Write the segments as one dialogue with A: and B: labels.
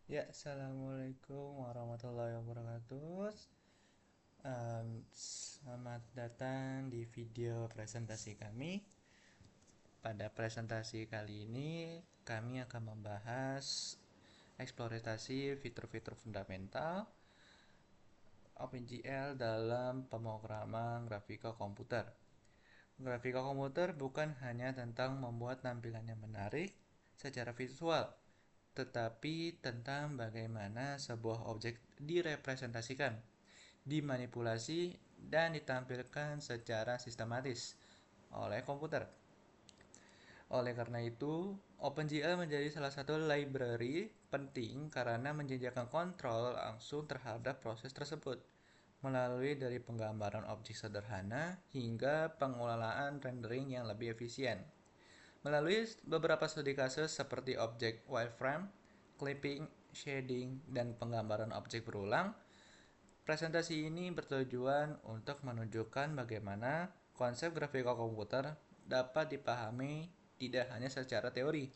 A: Ya, assalamualaikum warahmatullahi wabarakatuh. Selamat datang di video presentasi kami. Pada presentasi kali ini, kami akan membahas eksploitasi fitur-fitur fundamental OpenGL dalam pemrograman grafika komputer. Grafika komputer bukan hanya tentang membuat tampilan yang menarik secara visual, tetapi tentang bagaimana sebuah objek direpresentasikan, dimanipulasi, dan ditampilkan secara sistematis oleh komputer. Oleh karena itu, OpenGL menjadi salah satu library penting karena menjajakan kontrol langsung terhadap proses tersebut, melalui dari penggambaran objek sederhana hingga pengelolaan rendering yang lebih efisien. Melalui beberapa studi kasus seperti objek wireframe, clipping, shading, dan penggambaran objek berulang, presentasi ini bertujuan untuk menunjukkan bagaimana konsep grafika komputer dapat dipahami tidak hanya secara teori,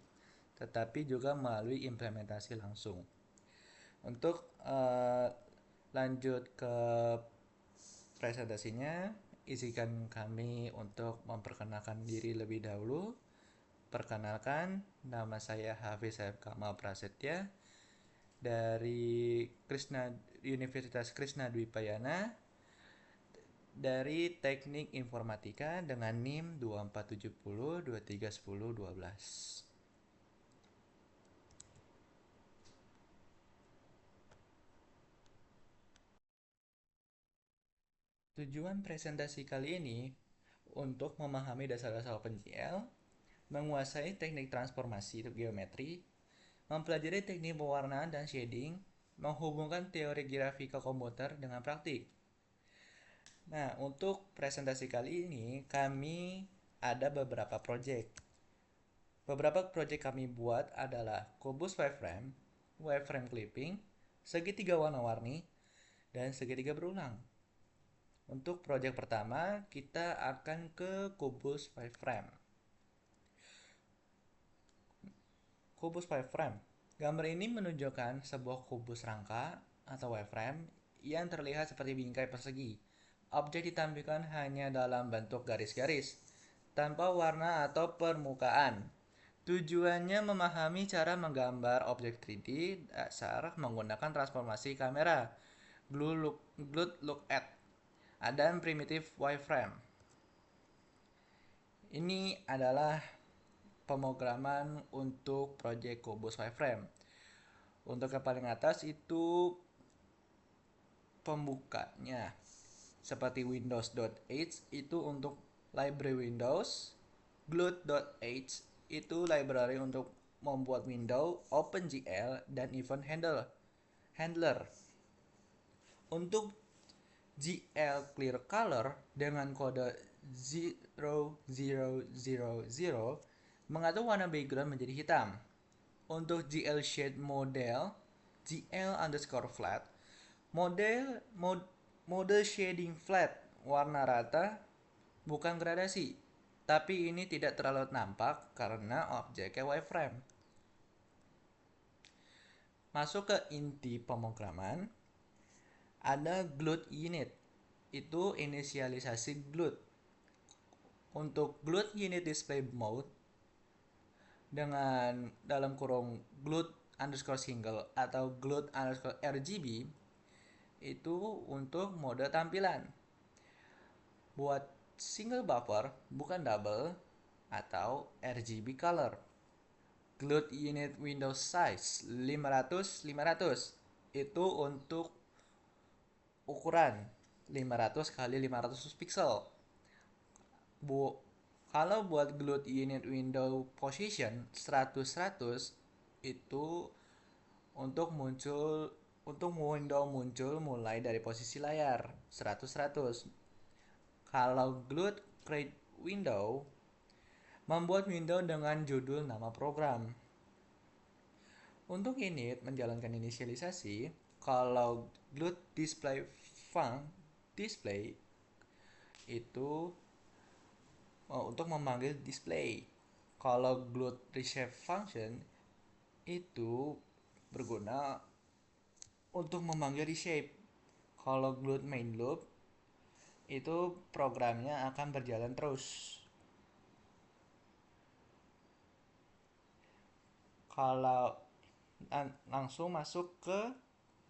A: tetapi juga melalui implementasi langsung. Untuk lanjut ke presentasinya, izinkan kami untuk memperkenalkan diri lebih dahulu. Perkenalkan, nama saya Hafiz Saif Kamal Prasetya dari Universitas Krishna Dwipayana dari Teknik Informatika dengan NIM 2470 2310 12. Tujuan presentasi kali ini untuk memahami dasar-dasar OpenGL, menguasai teknik transformasi geometri, mempelajari teknik pewarnaan dan shading, menghubungkan teori grafika komputer dengan praktik. Nah, untuk presentasi kali ini kami ada beberapa project. Beberapa project kami buat adalah kubus wireframe, wireframe clipping, segitiga warna-warni, dan segitiga berulang. Untuk project pertama, kita akan ke kubus wireframe. Kubus wireframe. Gambar ini menunjukkan sebuah kubus rangka atau wireframe yang terlihat seperti bingkai persegi. Objek ditampilkan hanya dalam bentuk garis-garis, tanpa warna atau permukaan. Tujuannya memahami cara menggambar objek 3D dasar menggunakan transformasi kamera, glued look at, dan primitive wireframe. Ini adalah pemrograman untuk project kubus wireframe. Untuk yang paling atas itu pembukanya. Seperti Windows.h itu untuk library Windows, Glued.h itu library untuk membuat window, OpenGL, dan event handler. Untuk GL Clear Color dengan kode 0000 mengatur warna background menjadi hitam. Untuk GL Shade Model, GL underscore flat, mode shading flat, warna rata, bukan gradasi. Tapi ini tidak terlalu nampak karena objeknya wireframe. Masuk ke inti pemrograman, ada glued unit. Itu inisialisasi glued. Untuk glued unit display mode dengan dalam kurung glued underscore single atau glued underscore RGB itu untuk mode tampilan. Buat single buffer bukan double atau RGB color. Glued unit window size 500 itu untuk ukuran 500 kali 500 pixel. Kalau buat glued unit window position 100 itu untuk window muncul mulai dari posisi layar 100. Kalau glued create window membuat window dengan judul nama program. Untuk init menjalankan inisialisasi, kalau glued display itu untuk memanggil display. Kalau glued reshape function itu berguna untuk memanggil reshape. Kalau glued main loop itu programnya akan berjalan terus. Kalau langsung masuk ke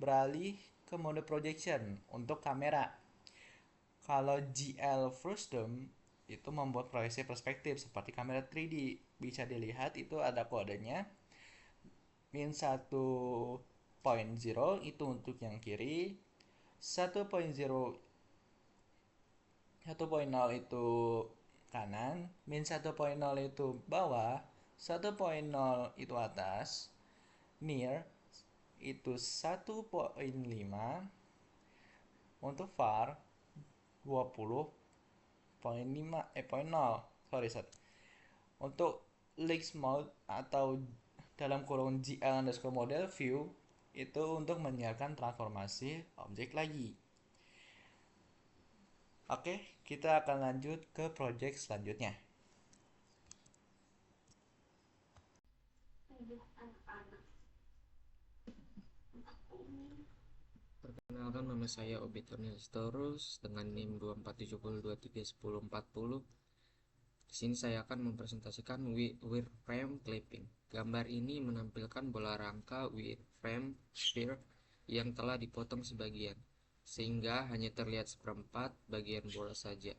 A: beralih ke mode projection untuk kamera. Kalau GL Frustum itu membuat proyeksi perspektif seperti kamera 3D. Bisa dilihat itu ada kodenya. Min 1.0 itu untuk yang kiri, 1.0 itu kanan, min 1.0 itu bawah, 1.0 itu atas, near itu 1.5, untuk far 20.5 0. Sorry. Untuk Leaks mode atau dalam kurung GL underscore model view itu untuk menyiapkan transformasi objek lagi. Oke, kita akan lanjut ke project selanjutnya.
B: Perkenalkan, nama saya Obi Torus dengan NIM 2470231040. Di sini saya akan mempresentasikan wireframe clipping. Gambar ini menampilkan bola rangka wireframe sphere yang telah dipotong sebagian, sehingga hanya terlihat seperempat bagian bola saja.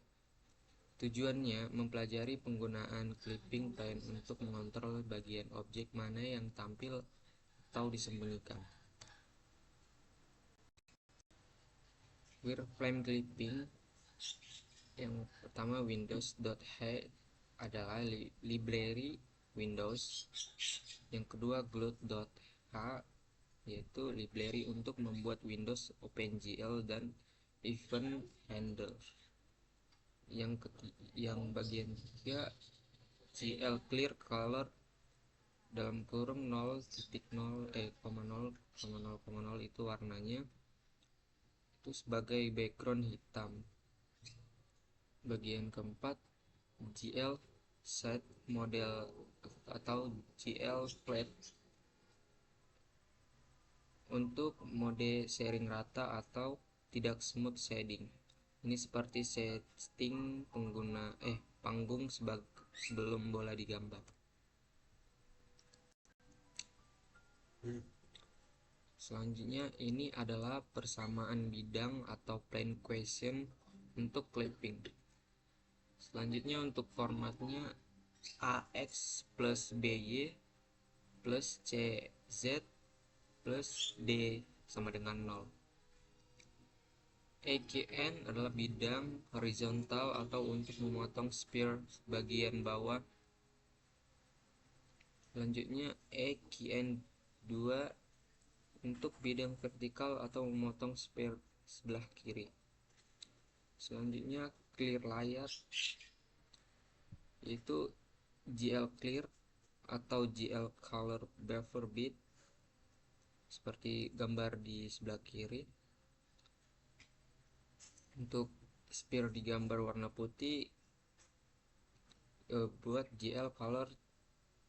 B: Tujuannya mempelajari penggunaan clipping plane untuk mengontrol bagian objek mana yang tampil atau disembunyikan. Wireframe clipping yang pertama, Windows.h adalah library Windows. Yang kedua, Glut.h yaitu library untuk membuat Windows OpenGL dan Event Handler. Yang bagian ketiga, GL Clear Color dalam kurung 0.0,0,0,0 itu warnanya itu sebagai background hitam. Bagian keempat, GL Set model atau GL Flat untuk mode sharing rata atau tidak smooth shading. Ini seperti setting panggung sebelum bola digambar. Selanjutnya, ini adalah persamaan bidang atau plane equation untuk clipping. Selanjutnya, untuk formatnya AX plus BY plus CZ plus D sama dengan 0. EQN adalah bidang horizontal atau untuk memotong sphere bagian bawah. Selanjutnya, EQN2 untuk bidang vertikal atau memotong sphere sebelah kiri. Selanjutnya, clear layar yaitu GL clear atau GL color buffer bit seperti gambar di sebelah kiri. Untuk sphere digambar warna putih, buat GL color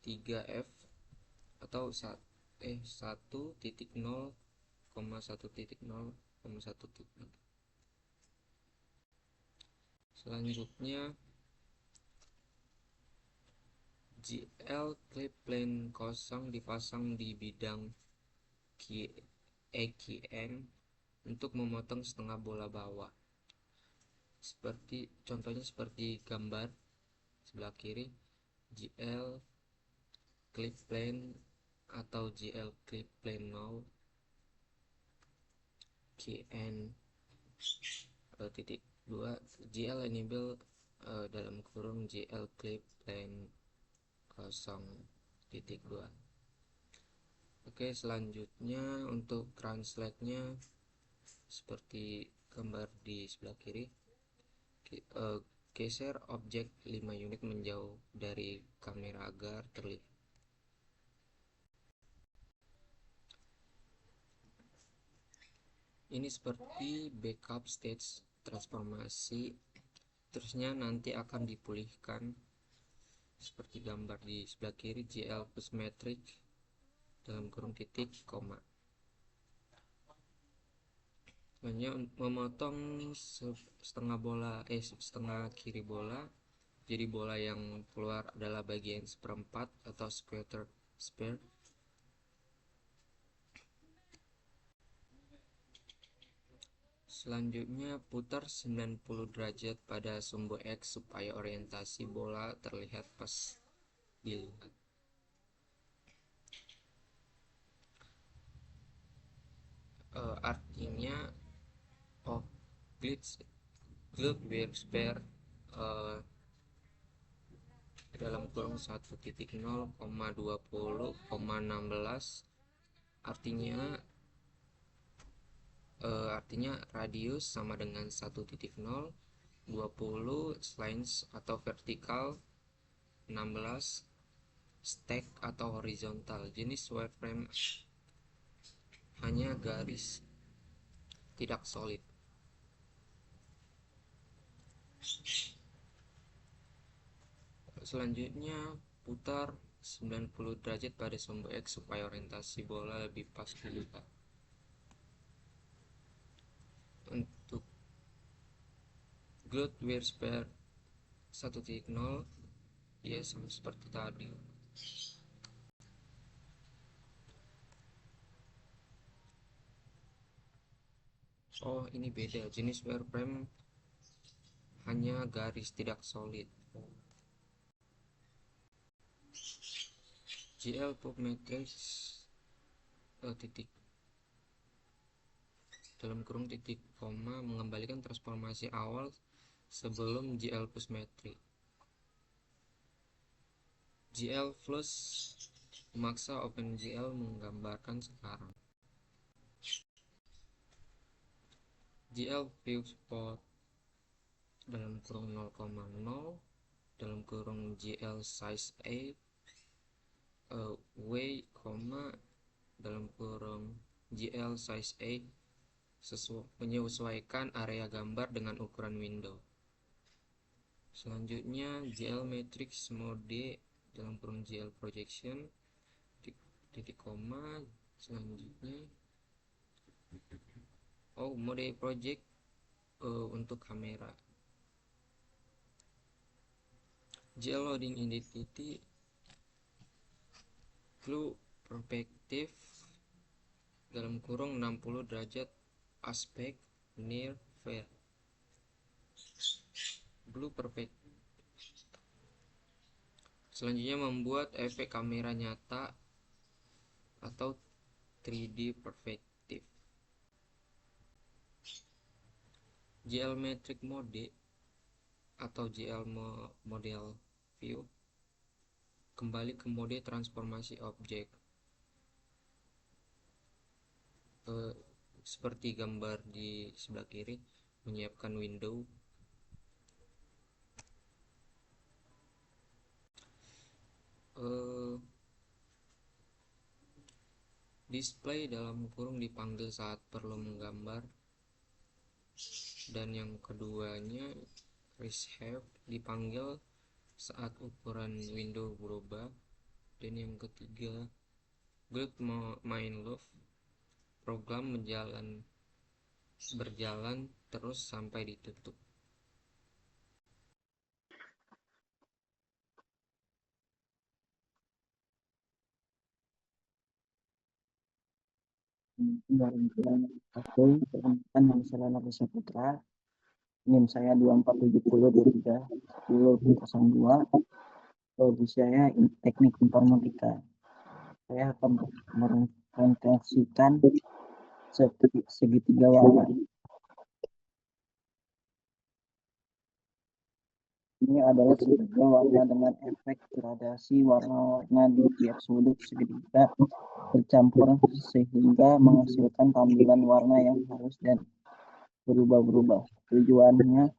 B: 3F atau 1.0,1.0,1. Selanjutnya, GL clip plane kosong dipasang di bidang EQN untuk memotong setengah bola bawah. Contohnya seperti gambar sebelah kiri, GL clip plane atau GL clip plane 0 KN titik 2 GL enable dalam kurung GL clip plane 0.2. Oke, selanjutnya untuk translate-nya seperti gambar di sebelah kiri. Geser objek 5 unit menjauh dari kamera agar terlihat. Ini seperti backup stage transformasi, terusnya nanti akan dipulihkan seperti gambar di sebelah kiri, GL plus metric dalam kurung titik koma. Hanya memotong setengah kiri bola, jadi bola yang keluar adalah bagian seperempat atau square. Selanjutnya putar 90 derajat pada sumbu X supaya orientasi bola terlihat pas dilihat. Artinya glute where spare dalam kurung 1.0,20,16 artinya radius sama dengan 1.0, 20 lines atau vertikal, 16 stack atau horizontal. Jenis wireframe hanya garis, tidak solid. Selanjutnya putar 90 derajat pada sumbu X supaya orientasi bola lebih pas dilihat. Untuk glute where spare 1.0 ya sama seperti tadi. Oh, ini beda. Jenis wireframe hanya garis, tidak solid. GL Pop Matrix titik dalam kurung titik koma mengembalikan transformasi awal sebelum GL plus matrix. GL plus memaksa OpenGL menggambarkan sekarang. GL viewport dalam kurung 0,0 dalam kurung GL size A W, dalam kurung GL size A menyesuaikan area gambar dengan ukuran window. Selanjutnya GL matrix mode dalam kurung GL projection titik koma. Selanjutnya mode project untuk kamera. GL loading identity blue perspective dalam kurung 60 derajat aspect near fair. Blue perfect. Selanjutnya membuat efek kamera nyata atau 3D perspective. GL metric mode atau GL model view kembali ke mode transformasi objek. Seperti gambar di sebelah kiri, menyiapkan window. Display dalam kurung dipanggil saat perlu menggambar, dan yang keduanya reshape dipanggil saat ukuran window berubah, dan yang ketiga build main loop program berjalan terus sampai ditutup.
C: Aku perkenalkan nama saya Lana Putra. NIM saya 2470231002. Prodi saya teknik informatika. Saya akan merepresentasikan segitiga warna. Ini adalah segitiga warna dengan efek gradasi warna-warna di tiap sudut segitiga bercampur sehingga menghasilkan tampilan warna yang halus dan berubah-ubah. Tujuannya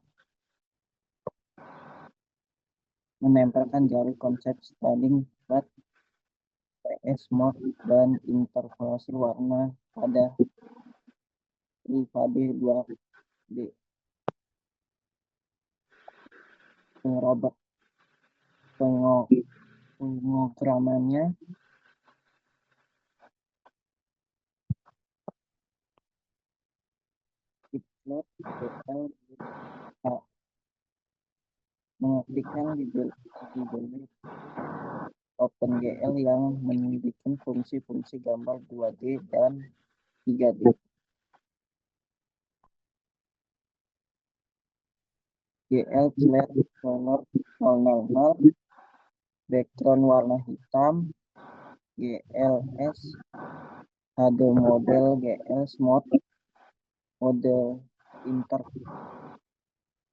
C: menempelkan jari konsep shading, flat, PS mode, dan interpolasi warna pada Trifade 2D. Pemrogramannya load GL mengetikkan di jeli OpenGL yang memiliki fungsi-fungsi gambar 2D dan 3D. GL clear color 000, background warna hitam, GLS HD model GL mode, mode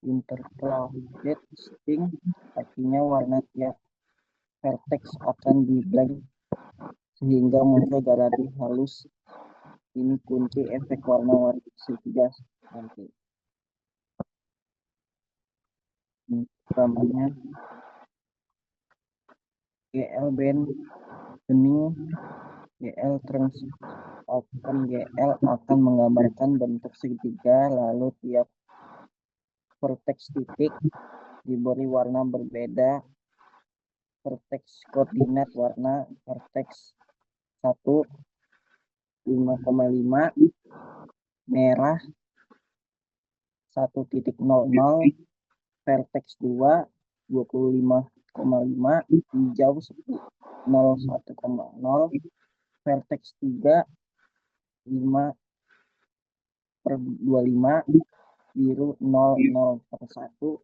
C: interpolated string, artinya warna tiap vertex akan di blank sehingga muncul galeri halus. Ini kunci efek warna-warni segitiga nanti. Utamanya GL band bening, GL trans OpenGL akan menggambarkan bentuk segitiga, lalu tiap vertex titik diberi warna berbeda. Vertex koordinat warna vertex 1 5,5, merah 1.00, vertex 2 25,5, hijau 0,1,0, vertex 3 5/25, biru 0,0/1.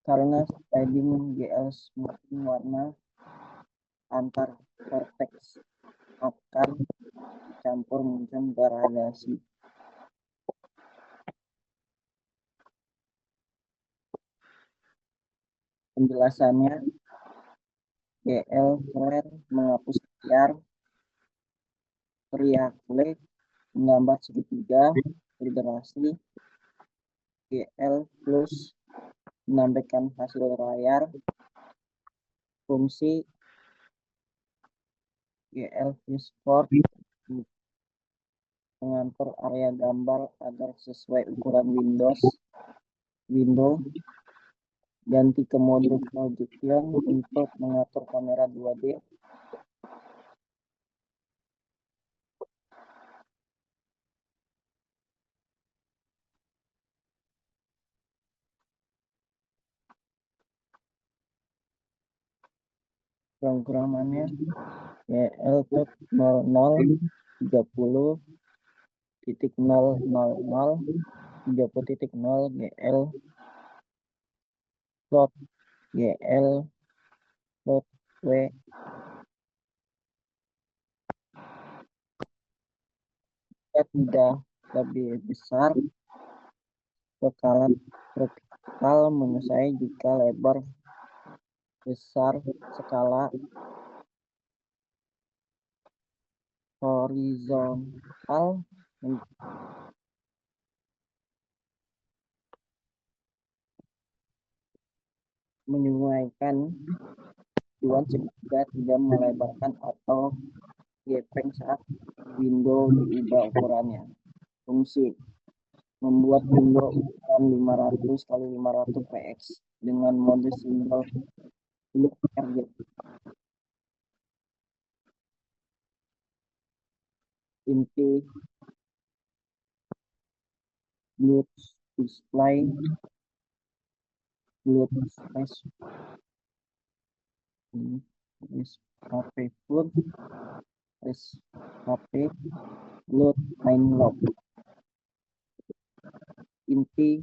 C: Karena sliding GL smoothing warna antar vertex akan dicampur muncul gradasi. Penjelasannya, GL clear menghapus layar, triangle menggambar segitiga, federasi, GL plus menampilkan hasil layar, fungsi GL viewport mengatur area gambar agar sesuai ukuran window, ganti ke mode projection untuk mengatur kamera 2D, programannya GL 00 30.000 30.0 GL plot GL plot W tidak lebih besar skala vertikal menyesuaikan jika lebar besar skala horizontal menyesuaikan tujuan segitiga tidak melebarkan atau gepeng saat window diubah ukurannya. Fungsi membuat window ukuran 500 kali 500 px dengan mode single look RGB. Inti Blood display Blood space HP food HP Blood main log. Inti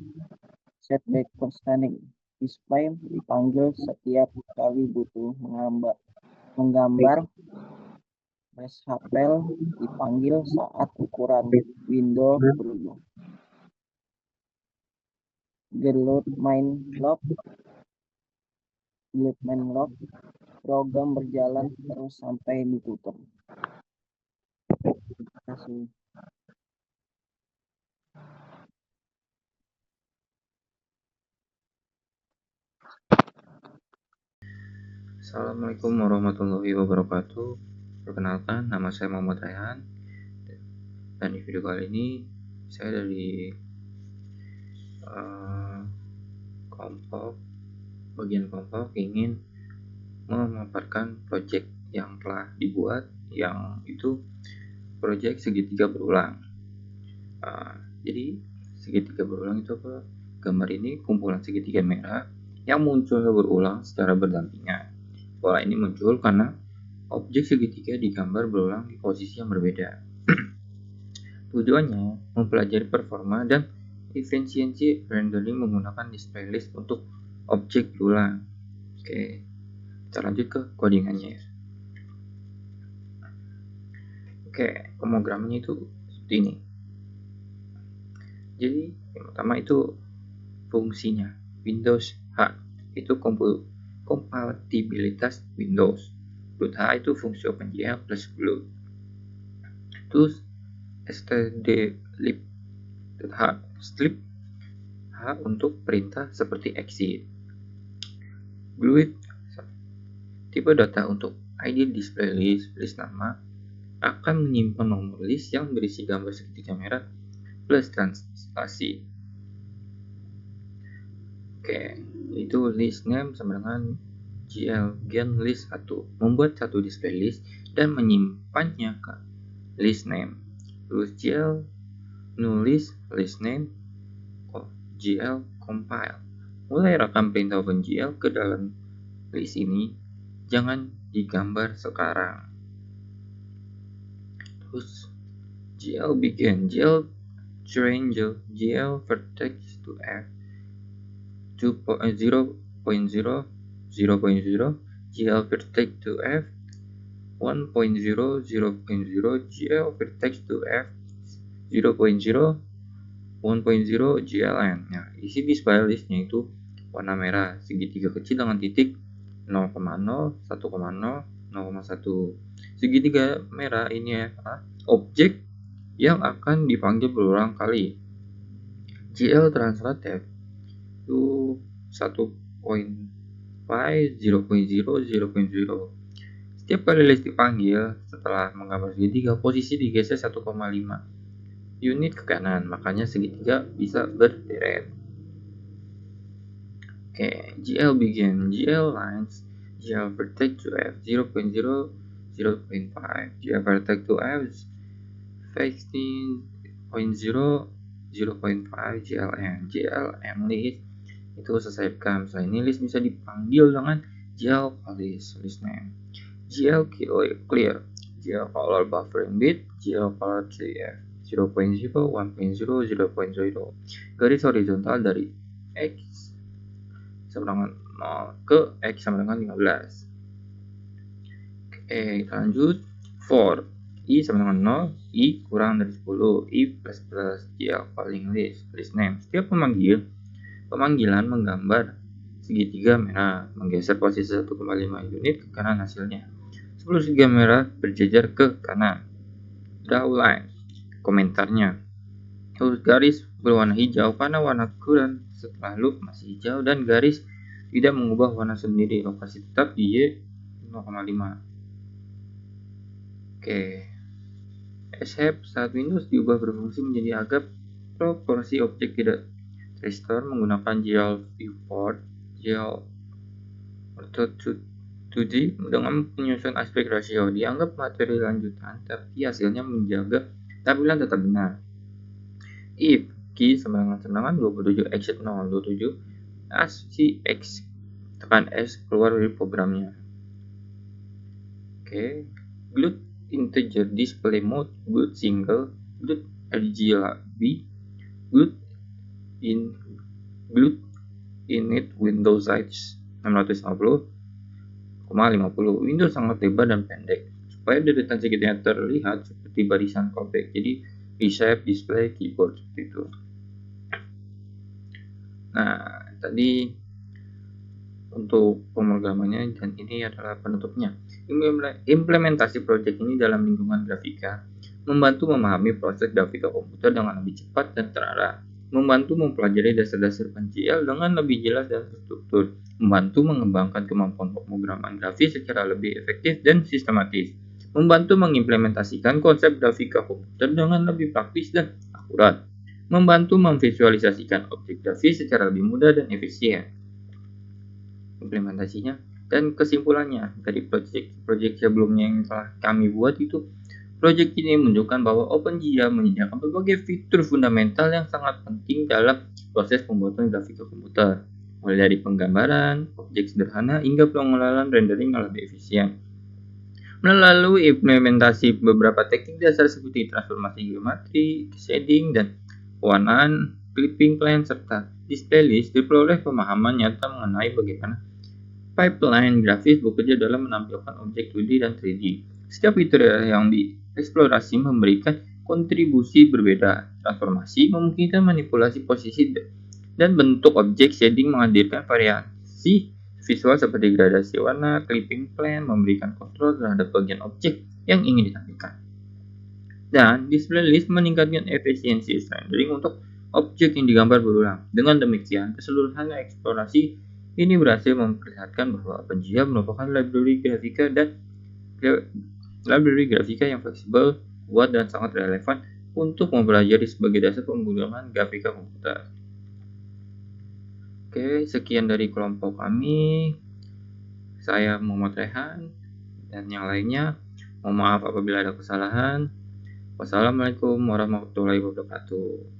C: set background scanning display dipanggil setiap kali butuh menggambar. Reshuffle dipanggil saat ukuran window berubah. Load main log program berjalan terus sampai ditutup. Terima kasih.
B: Assalamualaikum warahmatullahi wabarakatuh. Perkenalkan, nama saya Muhammad Rayhan. Dan di video kali ini saya dari bagian kelompok ingin memaparkan proyek yang telah dibuat, yang itu proyek segitiga berulang.
D: Jadi segitiga berulang itu apa? Gambar ini kumpulan segitiga merah yang muncul berulang secara berdampingan. Pola ini muncul karena objek segitiga digambar berulang di posisi yang berbeda. Tujuannya mempelajari performa dan efisiensi rendering menggunakan display list untuk objek berulang. Oke, kita lanjut ke codingannya. Oke, pemrogramannya itu seperti ini. Jadi yang pertama itu fungsinya Windows H itu kompatibilitas Windows. Root H itu fungsi OpenGL plus Glue. Terus stdlib.h strip H untuk perintah seperti exit. Glue tipe data untuk ID display list, list nama akan menyimpan nomor list yang berisi gambar segitiga merah plus translasi. Oke, itu list name sama dengan GL gen list 1 membuat satu display list dan menyimpannya ke list name. Terus GL new list name GL compile. Mulai rekam perintah OpenGL ke dalam list ini, jangan digambar sekarang. Terus GL begin, GL change, GL vertex to F 2.0, 0.0, GL vertex to F 1.0, 0.0, GL vertex to F 0.0, 1.0 GLN. Nah, isi display listnya itu warna merah, segitiga kecil dengan titik 0,0, 1,0, 0,1. Segitiga merah ini adalah objek yang akan dipanggil berulang kali. GL translate itu 1.5, 0.0, 0.0. Setiap kali list dipanggil setelah menggambar segitiga, posisi digeser 1,5 unit ke kanan, makanya segitiga bisa berderet. Oke, GL begin, GL lines, GL vertex to F 0.0, 0.5, GL vertex to F 15.0, 0.5, GLN. GLN list itu selesaikan. Misalnya ini list bisa dipanggil dengan GL list name, GL clear, GL color buffering bit, GL color 3F 0.0, 1.0, 0.0. Garis horizontal dari X sama dengan 0 ke X sama dengan 15. Oke, kita lanjut. For I sama dengan 0, I kurang dari 10, I plus plus, GL calling list name. Setiap pemanggilan menggambar segitiga merah, menggeser posisi 1,5 unit ke kanan hasilnya. 10 segitiga merah berjejer ke kanan. Draw line. Komentarnya, terus garis berwarna hijau karena warna kurang setelah loop masih hijau dan garis tidak mengubah warna sendiri, lokasi tetap di Y 0,5. Oke, Shape saat Windows diubah berfungsi menjadi agak proporsi objek tidak restore menggunakan GL viewport, GL Ortho 2D dengan penyusun aspek ratio dianggap materi lanjutan, tapi hasilnya menjaga tampilan tetap benar. If key sama dengan 27 exit 027 as si X tekan S keluar dari programnya. Oke, glut integer display mode, glut single, glut RGB, glut init Windows size 650,50. Windows sangat lebar dan pendek supaya deretan segitiga terlihat seperti barisan callback. Jadi reshape display keyboard seperti itu. Nah, tadi untuk pemrogramannya dan ini adalah penutupnya. Implementasi proyek ini dalam lingkungan grafika membantu memahami proses grafika komputer dengan lebih cepat dan terarah, membantu mempelajari dasar-dasar GL dengan lebih jelas dan terstruktur, membantu mengembangkan kemampuan pemrograman grafis secara lebih efektif dan sistematis, membantu mengimplementasikan konsep grafika komputer dengan lebih praktis dan akurat, membantu memvisualisasikan objek grafis secara lebih mudah dan efisien. Implementasinya dan kesimpulannya dari proyek sebelumnya yang telah kami buat itu, Proyek ini menunjukkan bahwa OpenGL menyediakan berbagai fitur fundamental yang sangat penting dalam proses pembuatan grafika komputer, mulai dari penggambaran, objek sederhana, hingga pengelolaan rendering yang lebih efisien. Melalui implementasi beberapa teknik dasar seperti transformasi geometri, shading, dan pewarnaan, clipping plan, serta display list, diperoleh pemahaman nyata mengenai bagaimana pipeline grafis bekerja dalam menampilkan objek 2D dan 3D. Setiap fitur yang dieksplorasi memberikan kontribusi berbeda. Transformasi memungkinkan manipulasi posisi dan bentuk objek, shading menghadirkan variasi visual seperti gradasi warna, clipping plan memberikan kontrol terhadap bagian objek yang ingin ditampilkan. Dan display list meningkatkan efisiensi rendering untuk objek yang digambar berulang. Dengan demikian, keseluruhan eksplorasi ini berhasil memperlihatkan bahwa OpenGL merupakan library grafika yang fleksibel, kuat, dan sangat relevan untuk mempelajari sebagai dasar pemrograman grafika komputer. Oke, sekian dari kelompok kami. Saya Muhammad Rehan dan yang lainnya. Mohon maaf apabila ada kesalahan. Wassalamualaikum warahmatullahi wabarakatuh.